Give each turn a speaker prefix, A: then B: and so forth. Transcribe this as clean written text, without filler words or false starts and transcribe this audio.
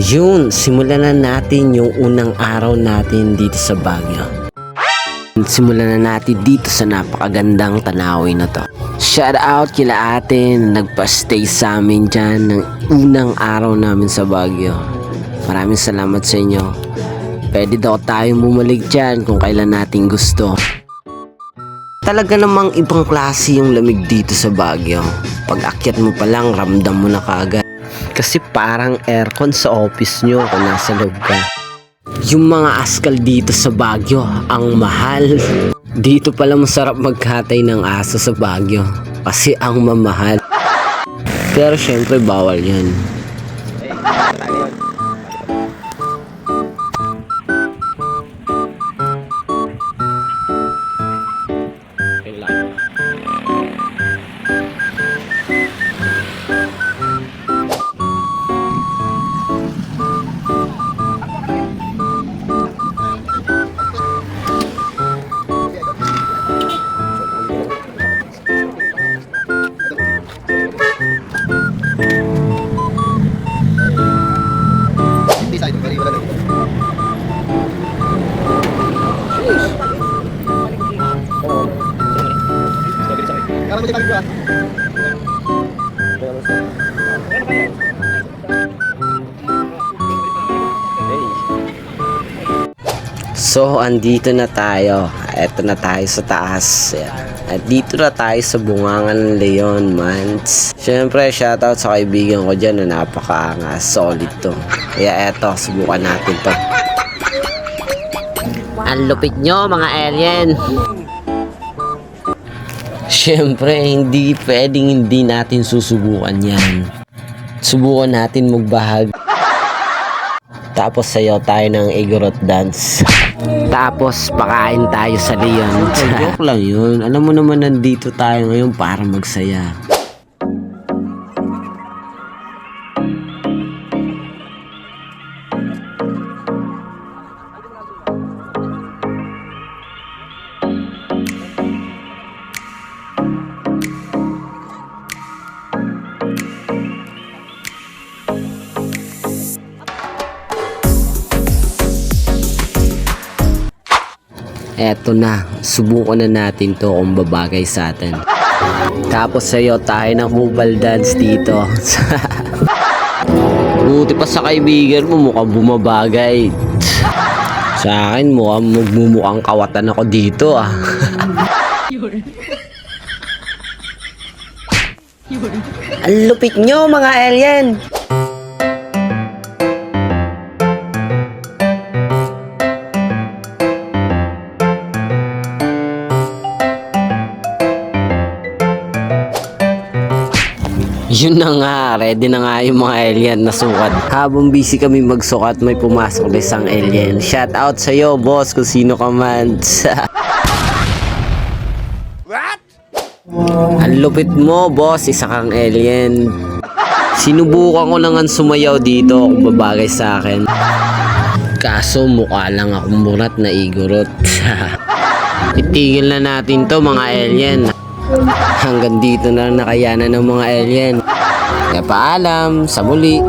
A: Yun, simulan na natin yung unang araw natin dito sa Baguio. Simulan na natin dito sa napakagandang tanawin na to. Shout out kila ate na nagpa-stay sa amin dyan ng unang araw namin sa Baguio. Maraming salamat sa inyo. Pwede daw tayong bumalik dyan kung kailan natin gusto. Talaga namang ibang klase yung lamig dito sa Baguio. Pag akyat mo pa lang, ramdam mo na kaagad. Kasi parang aircon sa office nyo kung nasa loob ka. Yung mga askal dito sa Baguio, ang mahal. Dito pala masarap magkatay ng aso sa Baguio. Kasi ang mamahal. Pero syempre bawal yan. So, andito na tayo. Eto na tayo sa taas. At dito na tayo sa bungangan ng Leon Mans. Siyempre, shoutout sa kaibigan ko dyan na napakaangas. Solid to. Kaya eto, subukan natin to. Ang lupit nyo mga alien. Siyempre, hindi pwedeng hindi natin susubukan yan. Subukan natin magbahag. Tapos sayaw tayo ng Igorot dance. Tapos pakain tayo sa Leon. Joke lang yun. Alam mo naman nandito tayo ngayon para magsaya. Eto na, subukan na natin to kung babagay sa atin. Tapos sayo tayo ng mobile dance dito. Buti pa sa kaibigan mo, mukhang bumabagay. Sa akin, magmumukhang kawatan ako dito ah. Ang lupit nyo mga alien! Yun na nga, ready na nga yung mga alien na sukat. Habang busy kami magsukat, may pumasok na isang alien. Shout out sa'yo, boss, kung sino ka man. What? Ang lupit mo, boss, isa kang alien. Sinubukan ko na nga sumayaw dito kung babagay sa akin. Kaso mukha lang akong murat na Igorot. Itigil na natin to mga alien. Hanggang dito na nakayanan ng mga alien. Kaya paalam, sa muli.